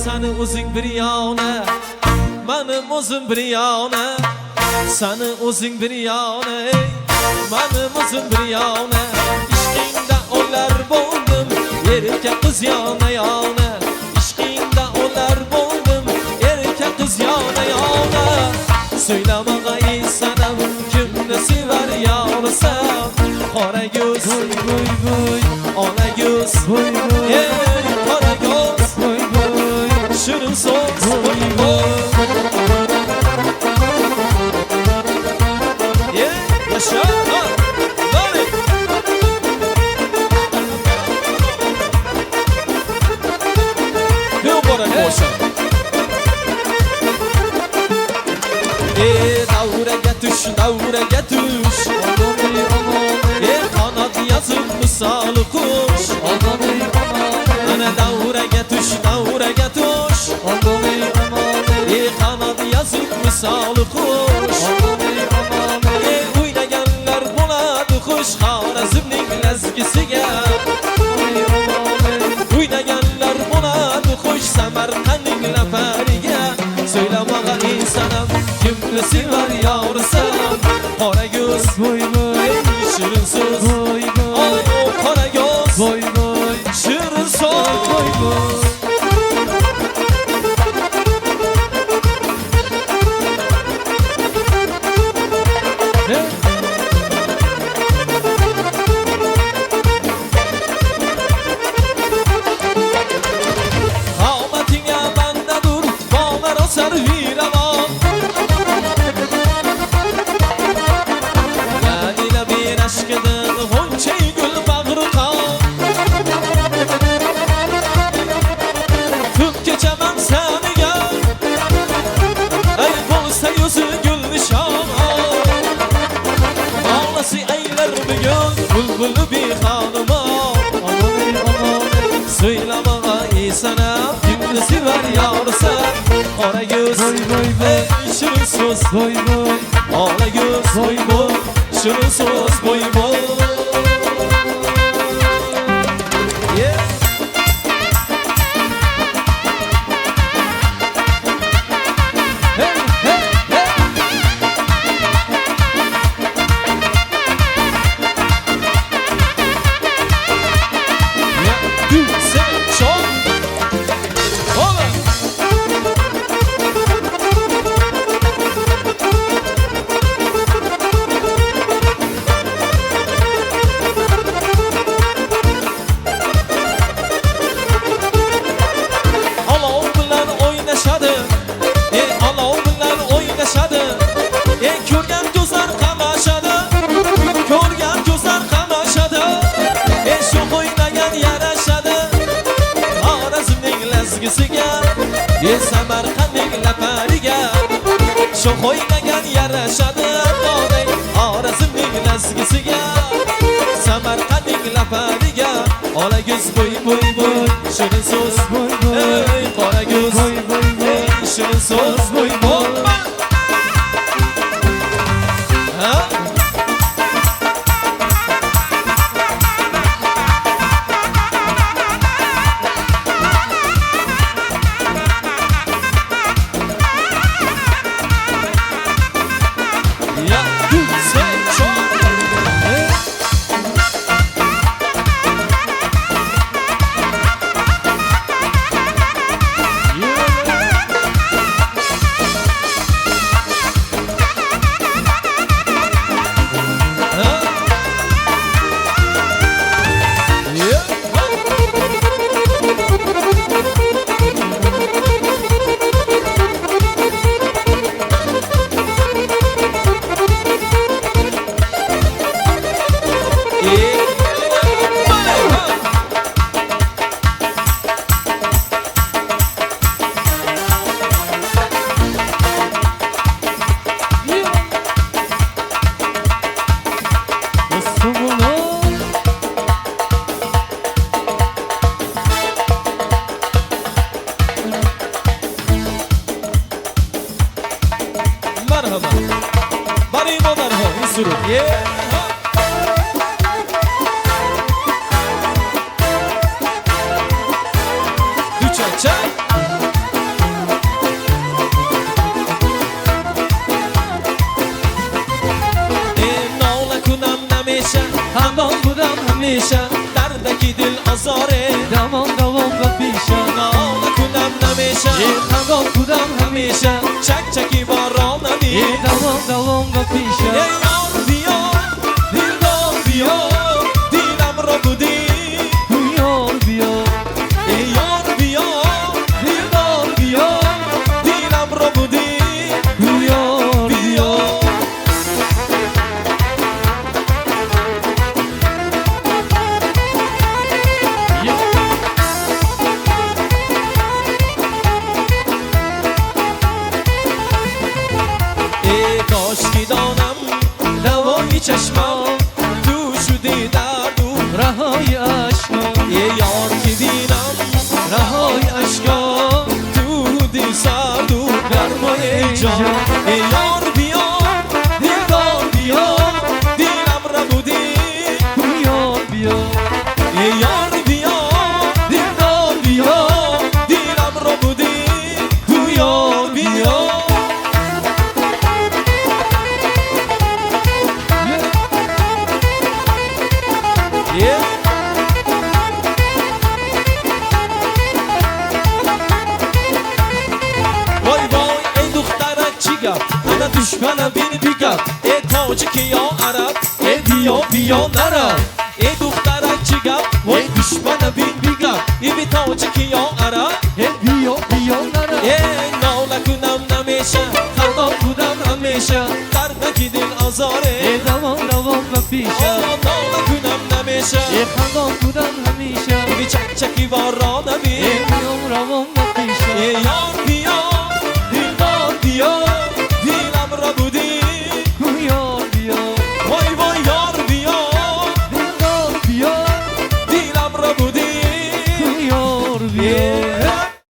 seni o'zing bir yona, menim o'zim bir yona. Seni o'zing bir yona, menim o'zim bir yona. İşkingda olar bo'ldim, erkak qiz yona yona. İşkingda olar bo'ldim, erkak qiz yona yona. Söylamağa insanım, kimni sever yorisam. Qora göz, Voy voy voy, ola göz, voy voy, ey qora göz, voy voy, shirin so'z, voy voy. Yaşa, dale. Yok bana koşa. Davraga tush, davraga tush. amaney amaney, Qanot yazib misoli qush. amaney amaney, Ana davraga tush, davraga tush. amaney amaney, Qanot yazib misoli qush. amaney amaney, O'ynaganlar bo'ladi xush Xorazmning lazgisiga. amaney amaney, O'ynaganlar bo'ladi xush Samarqandning lafariga. Söylamağa insanım, kimni sever yorisam. Qora göz, voy voy, shirin so'z, voy voy, oy qora göz, voy voy, shirin so'z, voy voy. Qomatinga bandadur, bog'lar osar viraman. Dalila bir aşkıdan g'uncha gul bag'ri qon. Tut kechaman saniga, ay bo'lsa yuzi gul nishon. Ağlası aylar bugun, bulbulu bir xonima. Amaney amaney, Söylamağa insanım, kimni sever yorisam. Qora göz, voy voy voy, ey shirin so'z, voy voy, ola göz, voy voy, shirin so'z, voy voy. Yeah. hey hey hey. Yeah. Du, sen, çok. Ola. Olov bilan o'ynashadi, olov bilan o'ynashadi. Ko'rgan ko'zlar qamashadi, ko'rgan ko'zlar qamashadi. Shu o'ynagan yarashadi, Xorazmning lazgisiga, Samarqandning lafariga. Shu o'ynagan yarashadi, Xorazmning lazgisiga, Samarqandning lafariga. Ola göz, voy voy voy, shirin so'z, Voy voy, ey qora göz, voy voy voy, ey shirin so'z, voy voy. Ha? Ya, du, sen, çok. Merhaba. Bari bo merhaba. Isuru. Düçe çay. همیشه دردکی دل آزاره دوام دوام و پیشم ناله کنم نمیشه خندان کدام همیشه چک چکی بارانمی دوام دوام و پیشم ای یار بیا دلدار بیا دیلم را بودی یار بیا ای یار بیا دلدار بیا دیلم را بودی یار بیا ای کاش که دانم دوای چشمم تو شدی درد و رهای عشقا ای یار که بینم رهای عشقا تو دی سرد و گرمای جان ای یار بیا دلدار بیا دیلم را بودی یار بیا ای یار بیا دلدار بیا دیلم را بودی تو یار بیا وای وای ای دخترک چی گفت انا دشمنم بین بیگفت ای تاجیک یا عرب ای بیا بیا نرم ای دخترک چی گفت وای دشمنم بین بیگفت ای بی تاجیک یا عرب بیا بیا نرم ای ناله کنم نمیشه خندان کودم همیشه دردکی دل آزاره دوام دوام و پیشم ناله کنم نمیشه خندان کدام همیشه بی چک چکی وارا